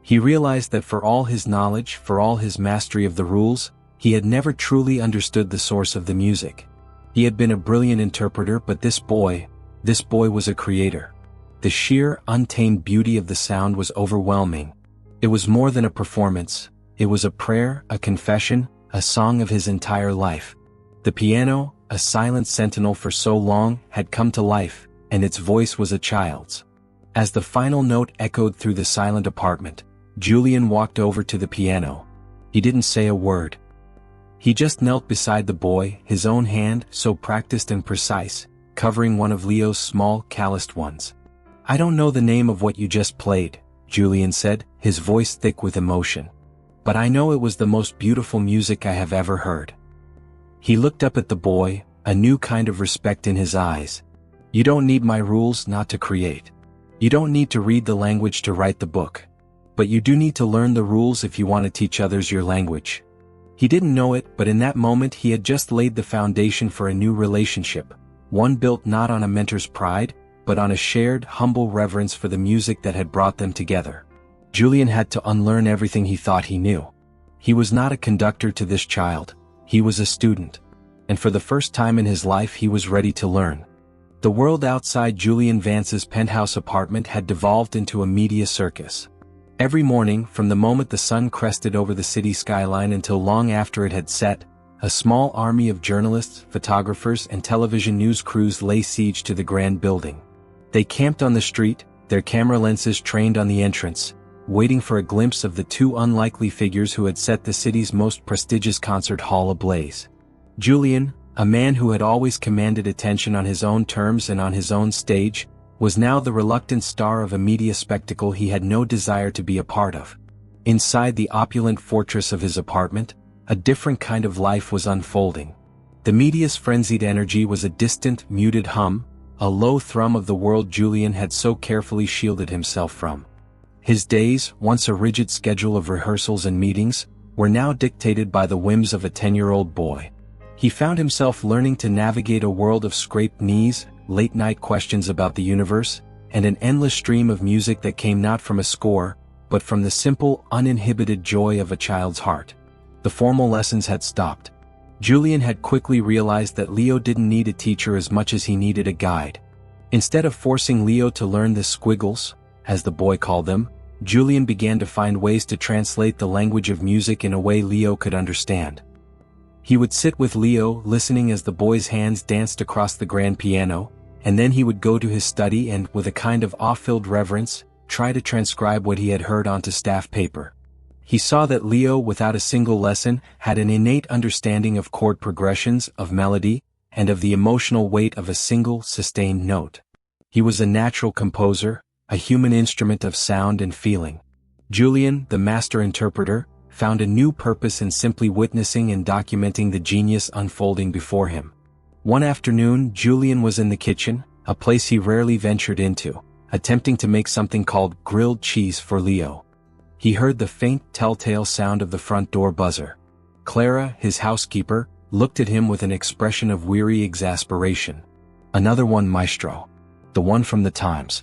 He realized that for all his knowledge, for all his mastery of the rules, he had never truly understood the source of the music. He had been a brilliant interpreter, but this boy was a creator. The sheer, untamed beauty of the sound was overwhelming. It was more than a performance. It was a prayer, a confession, a song of his entire life. The piano, a silent sentinel for so long, had come to life, and its voice was a child's. As the final note echoed through the silent apartment, Julian walked over to the piano. He didn't say a word. He just knelt beside the boy, his own hand, so practiced and precise, covering one of Leo's small, calloused ones. "I don't know the name of what you just played," Julian said, his voice thick with emotion. "But I know it was the most beautiful music I have ever heard." He looked up at the boy, a new kind of respect in his eyes. "You don't need my rules not to create. You don't need to read the language to write the book. But you do need to learn the rules if you want to teach others your language." He didn't know it, but in that moment he had just laid the foundation for a new relationship, one built not on a mentor's pride, but on a shared, humble reverence for the music that had brought them together. Julian had to unlearn everything he thought he knew. He was not a conductor to this child, he was a student. And for the first time in his life he was ready to learn. The world outside Julian Vance's penthouse apartment had devolved into a media circus. Every morning, from the moment the sun crested over the city skyline until long after it had set, a small army of journalists, photographers, and television news crews lay siege to the grand building. They camped on the street, their camera lenses trained on the entrance, waiting for a glimpse of the two unlikely figures who had set the city's most prestigious concert hall ablaze. Julian, a man who had always commanded attention on his own terms and on his own stage, was now the reluctant star of a media spectacle he had no desire to be a part of. Inside the opulent fortress of his apartment, a different kind of life was unfolding. The media's frenzied energy was a distant, muted hum, a low thrum of the world Julian had so carefully shielded himself from. His days, once a rigid schedule of rehearsals and meetings, were now dictated by the whims of a 10-year-old boy. He found himself learning to navigate a world of scraped knees, late-night questions about the universe, and an endless stream of music that came not from a score, but from the simple, uninhibited joy of a child's heart. The formal lessons had stopped. Julian had quickly realized that Leo didn't need a teacher as much as he needed a guide. Instead of forcing Leo to learn the squiggles, as the boy called them, Julian began to find ways to translate the language of music in a way Leo could understand. He would sit with Leo, listening as the boy's hands danced across the grand piano, and then he would go to his study and, with a kind of awe-filled reverence, try to transcribe what he had heard onto staff paper. He saw that Leo, without a single lesson, had an innate understanding of chord progressions, of melody, and of the emotional weight of a single, sustained note. He was a natural composer, a human instrument of sound and feeling. Julian, the master interpreter, found a new purpose in simply witnessing and documenting the genius unfolding before him. One afternoon, Julian was in the kitchen, a place he rarely ventured into, attempting to make something called grilled cheese for Leo. He heard the faint, telltale sound of the front door buzzer. Clara, his housekeeper, looked at him with an expression of weary exasperation. "Another one, Maestro. The one from the Times.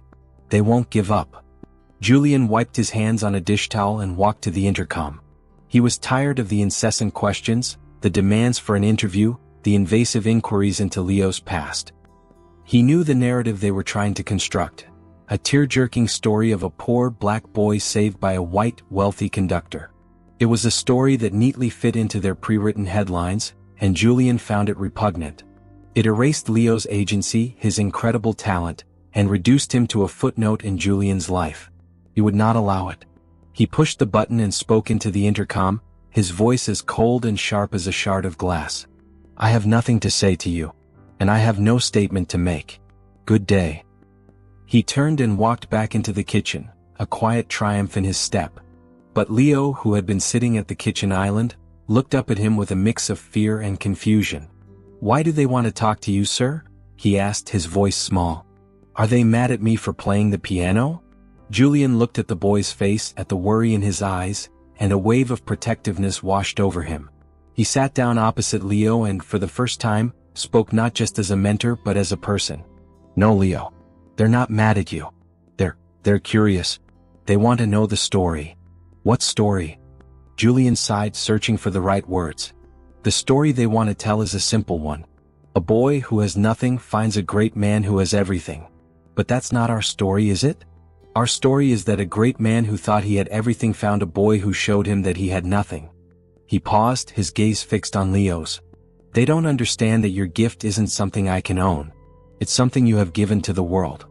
They won't give up." Julian wiped his hands on a dish towel and walked to the intercom. He was tired of the incessant questions, the demands for an interview, the invasive inquiries into Leo's past. He knew the narrative they were trying to construct, a tear-jerking story of a poor black boy saved by a white, wealthy conductor. It was a story that neatly fit into their pre-written headlines, and Julian found it repugnant. It erased Leo's agency, his incredible talent, and reduced him to a footnote in Julian's life. He would not allow it. He pushed the button and spoke into the intercom, his voice as cold and sharp as a shard of glass. "I have nothing to say to you. And I have no statement to make. Good day." He turned and walked back into the kitchen, a quiet triumph in his step. But Leo, who had been sitting at the kitchen island, looked up at him with a mix of fear and confusion. "Why do they want to talk to you, sir?" he asked, his voice small. "Are they mad at me for playing the piano?" Julian looked at the boy's face, at the worry in his eyes, and a wave of protectiveness washed over him. He sat down opposite Leo and, for the first time, spoke not just as a mentor but as a person. "No, Leo. They're not mad at you. They're curious. They want to know the story." "What story?" Julian sighed, searching for the right words. "The story they want to tell is a simple one. A boy who has nothing finds a great man who has everything. But that's not our story, is it? Our story is that a great man who thought he had everything found a boy who showed him that he had nothing." He paused, his gaze fixed on Leo's. "They don't understand that your gift isn't something I can own. It's something you have given to the world.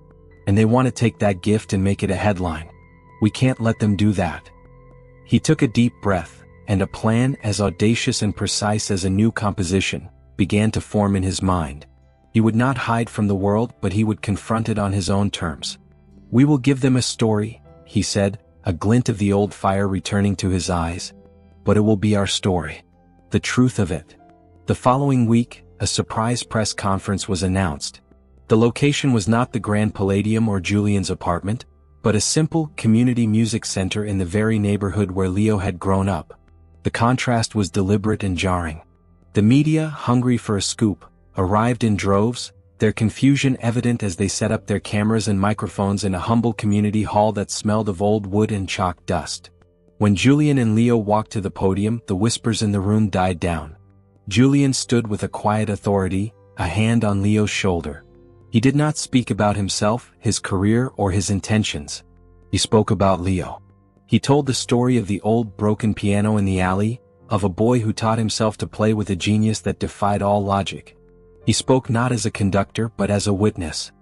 And they want to take that gift and make it a headline. We can't let them do that." He took a deep breath, and a plan as audacious and precise as a new composition began to form in his mind. He would not hide from the world, but he would confront it on his own terms. "We will give them a story," he said, a glint of the old fire returning to his eyes. "But it will be our story. The truth of it." The following week, a surprise press conference was announced. The location was not the Grand Palladium or Julian's apartment, but a simple community music center in the very neighborhood where Leo had grown up. The contrast was deliberate and jarring. The media, hungry for a scoop, arrived in droves, their confusion evident as they set up their cameras and microphones in a humble community hall that smelled of old wood and chalk dust. When Julian and Leo walked to the podium, the whispers in the room died down. Julian stood with a quiet authority, a hand on Leo's shoulder. He did not speak about himself, his career, or his intentions. He spoke about Leo. He told the story of the old broken piano in the alley, of a boy who taught himself to play with a genius that defied all logic. He spoke not as a conductor but as a witness.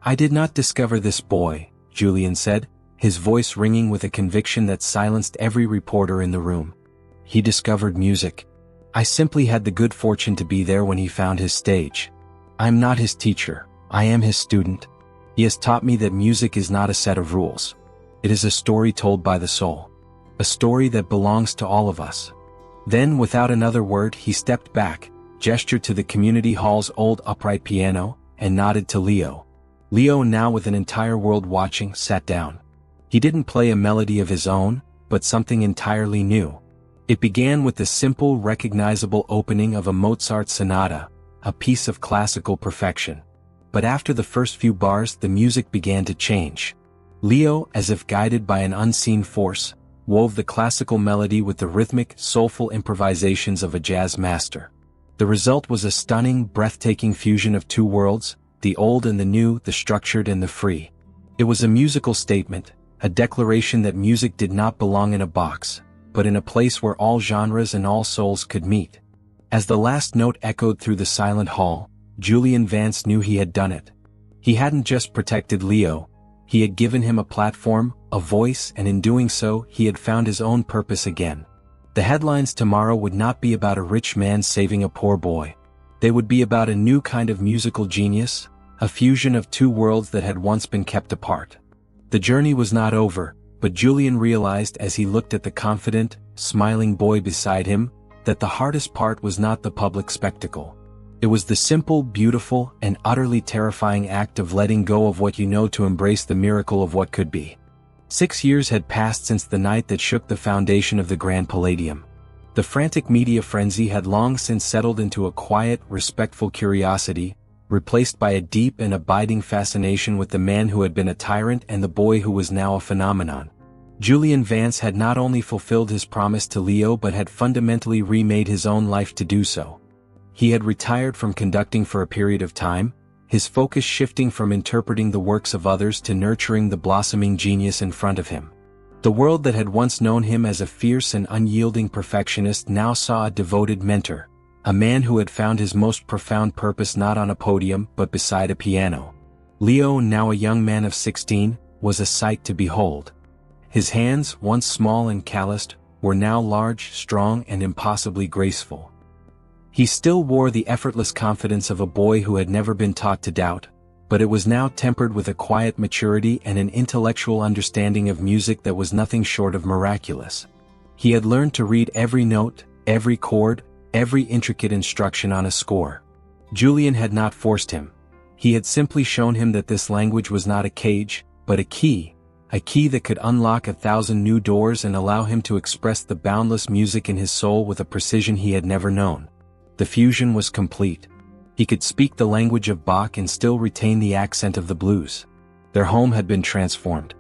"I did not discover this boy," Julian said, his voice ringing with a conviction that silenced every reporter in the room. "He discovered music. I simply had the good fortune to be there when he found his stage. I am not his teacher, I am his student. He has taught me that music is not a set of rules. It is a story told by the soul. A story that belongs to all of us." Then, without another word, he stepped back, gestured to the community hall's old upright piano, and nodded to Leo. Leo, now with an entire world watching, sat down. He didn't play a melody of his own, but something entirely new. It began with the simple, recognizable opening of a Mozart sonata, a piece of classical perfection. But after the first few bars, the music began to change. Leo, as if guided by an unseen force, wove the classical melody with the rhythmic, soulful improvisations of a jazz master. The result was a stunning, breathtaking fusion of two worlds, the old and the new, the structured and the free. It was a musical statement, a declaration that music did not belong in a box, but in a place where all genres and all souls could meet. As the last note echoed through the silent hall, Julian Vance knew he had done it. He hadn't just protected Leo, he had given him a platform, a voice, and in doing so, he had found his own purpose again. The headlines tomorrow would not be about a rich man saving a poor boy. They would be about a new kind of musical genius, a fusion of two worlds that had once been kept apart. The journey was not over, but Julian realized as he looked at the confident, smiling boy beside him, that the hardest part was not the public spectacle. It was the simple, beautiful, and utterly terrifying act of letting go of what you know to embrace the miracle of what could be. 6 years had passed since the night that shook the foundation of the Grand Palladium. The frantic media frenzy had long since settled into a quiet, respectful curiosity, replaced by a deep and abiding fascination with the man who had been a tyrant and the boy who was now a phenomenon. Julian Vance had not only fulfilled his promise to Leo but had fundamentally remade his own life to do so. He had retired from conducting for a period of time, his focus shifting from interpreting the works of others to nurturing the blossoming genius in front of him. The world that had once known him as a fierce and unyielding perfectionist now saw a devoted mentor, a man who had found his most profound purpose not on a podium but beside a piano. Leo, now a young man of 16, was a sight to behold. His hands, once small and calloused, were now large, strong, and impossibly graceful. He still wore the effortless confidence of a boy who had never been taught to doubt, but it was now tempered with a quiet maturity and an intellectual understanding of music that was nothing short of miraculous. He had learned to read every note, every chord, every intricate instruction on a score. Julian had not forced him. He had simply shown him that this language was not a cage, but a key that could unlock 1,000 new doors and allow him to express the boundless music in his soul with a precision he had never known. The fusion was complete. He could speak the language of Bach and still retain the accent of the blues. Their home had been transformed.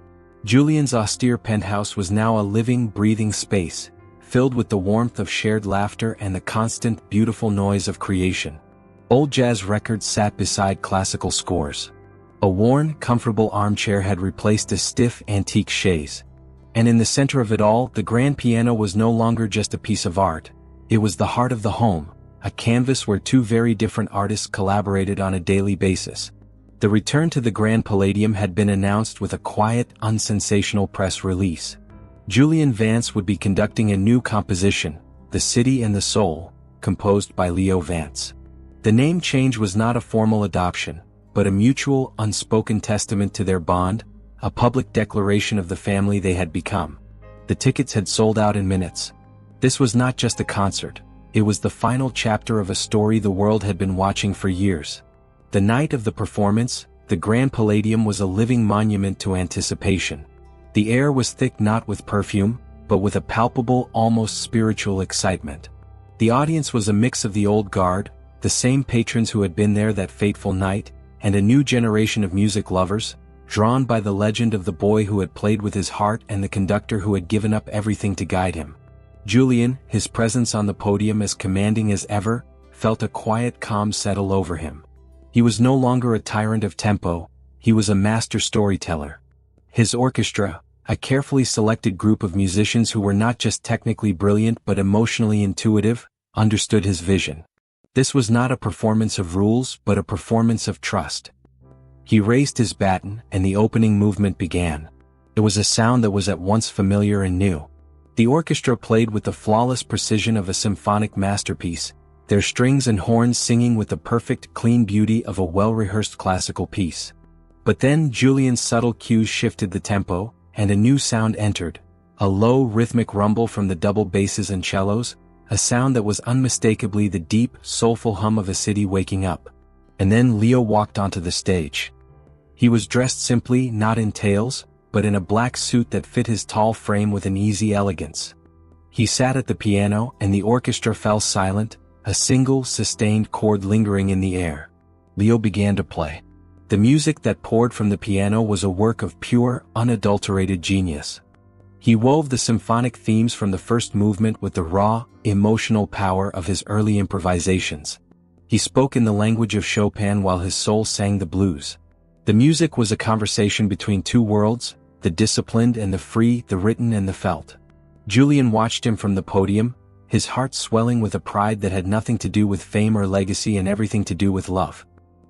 Julian's austere penthouse was now a living, breathing space, filled with the warmth of shared laughter and the constant, beautiful noise of creation. Old jazz records sat beside classical scores. A worn, comfortable armchair had replaced a stiff, antique chaise. And in the center of it all, the grand piano was no longer just a piece of art. It was the heart of the home, a canvas where two very different artists collaborated on a daily basis. The return to the Grand Palladium had been announced with a quiet, unsensational press release. Julian Vance would be conducting a new composition, The City and the Soul, composed by Leo Vance. The name change was not a formal adoption, but a mutual, unspoken testament to their bond, a public declaration of the family they had become. The tickets had sold out in minutes. This was not just a concert. It was the final chapter of a story the world had been watching for years. The night of the performance, the Grand Palladium was a living monument to anticipation. The air was thick not with perfume, but with a palpable, almost spiritual excitement. The audience was a mix of the old guard, the same patrons who had been there that fateful night, and a new generation of music lovers, drawn by the legend of the boy who had played with his heart and the conductor who had given up everything to guide him. Julian, his presence on the podium as commanding as ever, felt a quiet calm settle over him. He was no longer a tyrant of tempo, he was a master storyteller. His orchestra, a carefully selected group of musicians who were not just technically brilliant but emotionally intuitive, understood his vision. This was not a performance of rules but a performance of trust. He raised his baton and the opening movement began. It was a sound that was at once familiar and new. The orchestra played with the flawless precision of a symphonic masterpiece, their strings and horns singing with the perfect, clean beauty of a well-rehearsed classical piece. But then Julian's subtle cues shifted the tempo, and a new sound entered, a low rhythmic rumble from the double basses and cellos, a sound that was unmistakably the deep, soulful hum of a city waking up. And then Leo walked onto the stage. He was dressed simply, not in tails, but in a black suit that fit his tall frame with an easy elegance. He sat at the piano and the orchestra fell silent, a single, sustained chord lingering in the air. Leo began to play. The music that poured from the piano was a work of pure, unadulterated genius. He wove the symphonic themes from the first movement with the raw, emotional power of his early improvisations. He spoke in the language of Chopin while his soul sang the blues. The music was a conversation between two worlds, the disciplined and the free, the written and the felt. Julian watched him from the podium, his heart swelling with a pride that had nothing to do with fame or legacy and everything to do with love.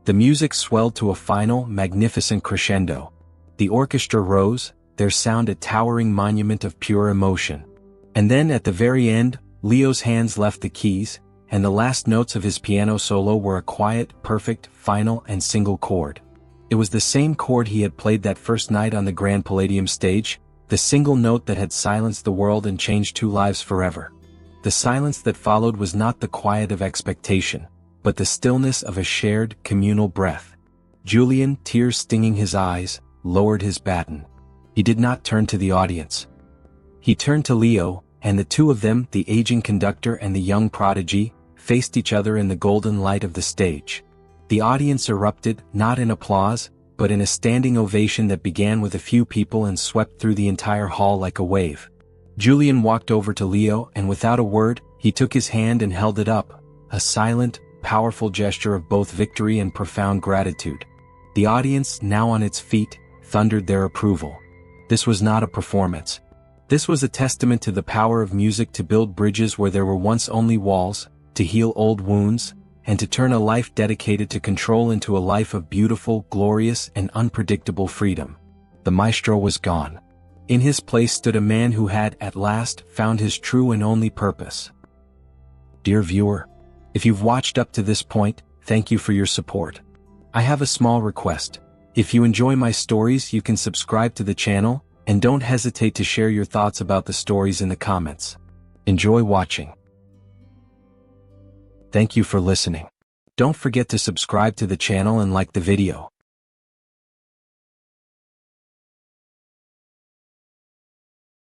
The music swelled to a final, magnificent crescendo. The orchestra rose, their sound a towering monument of pure emotion. And then at the very end, Leo's hands left the keys, and the last notes of his piano solo were a quiet, perfect, final and single chord. It was the same chord he had played that first night on the Grand Palladium stage, the single note that had silenced the world and changed two lives forever. The silence that followed was not the quiet of expectation, but the stillness of a shared, communal breath. Julian, tears stinging his eyes, lowered his baton. He did not turn to the audience. He turned to Leo, and the two of them, the aging conductor and the young prodigy, faced each other in the golden light of the stage. The audience erupted, not in applause, but in a standing ovation that began with a few people and swept through the entire hall like a wave. Julian walked over to Leo and without a word, he took his hand and held it up, a silent, powerful gesture of both victory and profound gratitude. The audience, now on its feet, thundered their approval. This was not a performance. This was a testament to the power of music to build bridges where there were once only walls, to heal old wounds, and to turn a life dedicated to control into a life of beautiful, glorious, and unpredictable freedom. The maestro was gone. In his place stood a man who had, at last, found his true and only purpose. Dear viewer, if you've watched up to this point, thank you for your support. I have a small request. If you enjoy my stories, you can subscribe to the channel, and don't hesitate to share your thoughts about the stories in the comments. Enjoy watching. Thank you for listening. Don't forget to subscribe to the channel and like the video.